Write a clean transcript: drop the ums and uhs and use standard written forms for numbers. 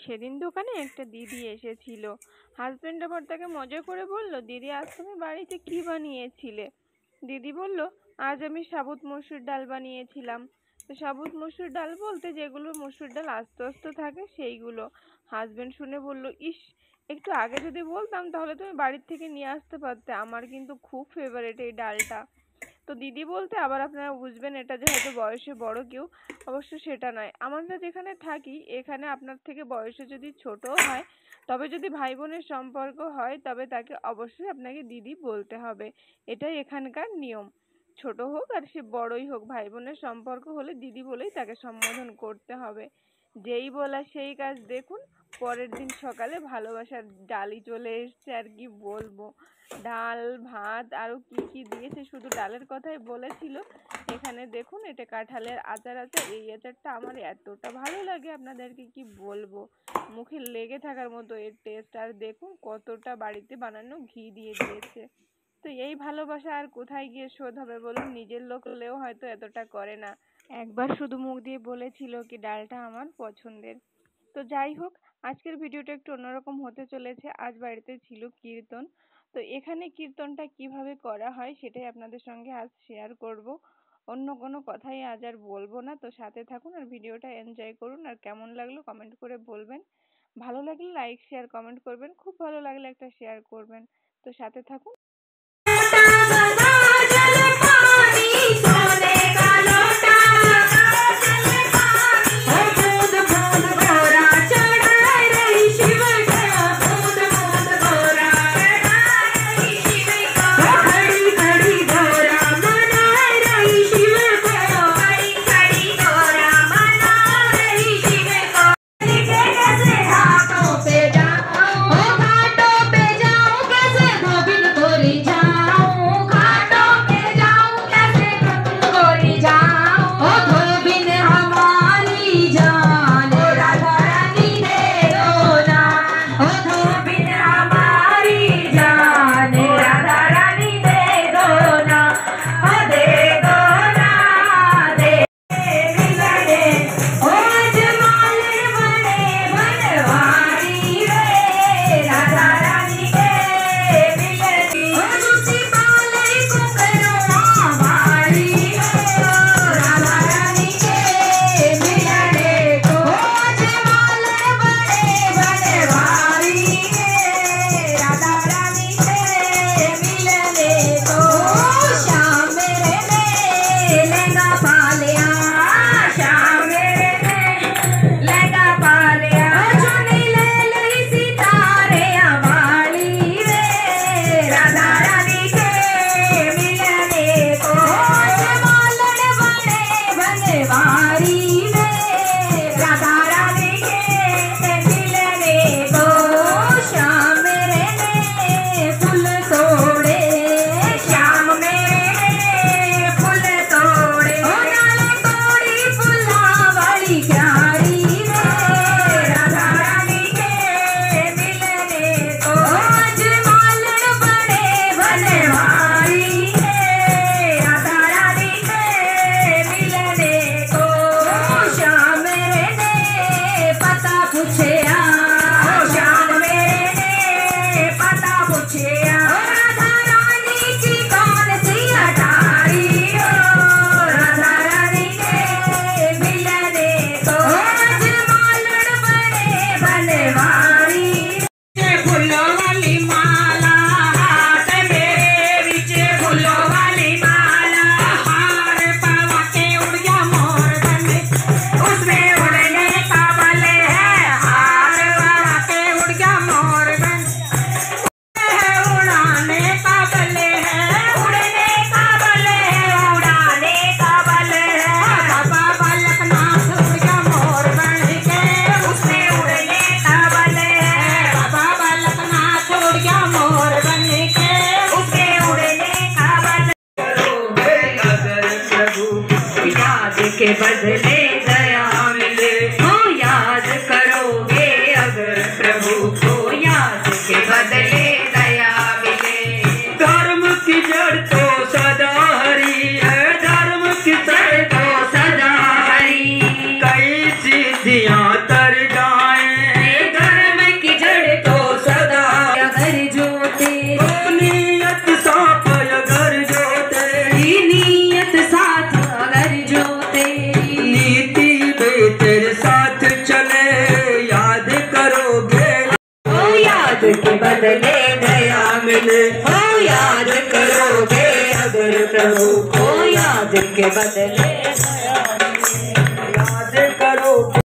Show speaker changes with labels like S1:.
S1: সেদিন দোকানে একটা দিদি এসেছিল। হাজবেন্ড আবার তাকে মজা করে বলল, দিদি আজ তুমি বাড়িতে কি বানিয়েছিলে? দিদি বলল, আজ আমি সাবুত মসুর ডাল বানিয়েছিলাম। তো সাবুত মসুর ডাল বলতে যেগুলো মসুর ডাল আস্ত আস্ত থাকে সেইগুলো। হাজবেন্ড শুনে বলল, ইস, একটু আগে যদি বলতাম তাহলে তুমি বাড়ির থেকে নিয়ে আসতে পারতে, আমার কিন্তু খুব ফেভারিট এই ডালটা। তো দিদি বলতে আবার আপনারা বুঝবেন এটা যে হয়তো বয়সে বড় কেউ, অবশ্য সেটা নয়। আমরা যেখানে থাকি এখানে আপনার থেকে বয়সে যদি ছোটও হয়, তবে যদি ভাই বোনের সম্পর্ক হয় তবে তাকে অবশ্যই আপনাকে দিদি বলতে হবে। এটাই এখানকার নিয়ম। ছোট হোক আর সে বড়ই হোক, ভাই বোনের সম্পর্ক হলে দিদি বলেই তাকে সম্বোধন করতে হবে। যেই বলা সেই কাজ। দেখুন, পরের দিন সকালে ভালোবাসার ডালি চলে এসছে, আর কি বলবো। ডাল ভাত আরো কি কি দিয়েছে, শুধু ডালের কথাই বলেছিল। এখানে দেখুন, এটা কাঁঠালের আচার আছে। এই আচারটা আমার এতটা ভালো লাগে আপনাদেরকে কি বলবো, মুখে লেগে থাকার মতো এর টেস্ট। আর দেখুন কতটা বাড়িতে বানানো ঘি দিয়ে দিয়েছে। তো এই ভালোবাসা আর কোথায় গিয়ে শোধ হবে বলুন? নিজের লোক হলেও হয়তো এতটা করে না। একবার শুধু মুখ দিয়ে বলেছিল কি ডালটা আমার পছন্দের। তো যাই হোক, আজকের ভিডিওটা একটু অন্যরকম হতে চলেছে। আজ বাড়িতে ছিল কীর্তন। তো এখানে কীর্তনটা কিভাবে করা হয় সেটাই আপনাদের সঙ্গে আজ শেয়ার করব। অন্য কোনো কথাই আজ আর বলবো না। তো সাথে থাকুন আর ভিডিওটা এনজয় করুন। আর কেমন লাগলো কমেন্ট করে বলবেন। ভালো লাগলে লাইক শেয়ার কমেন্ট করবেন, খুব ভালো লাগলে একটা শেয়ার করবেন। তো সাথে থাকুন।
S2: के बदले नया मिले। हो याद करोगे अगर प्रभु को याद के बदले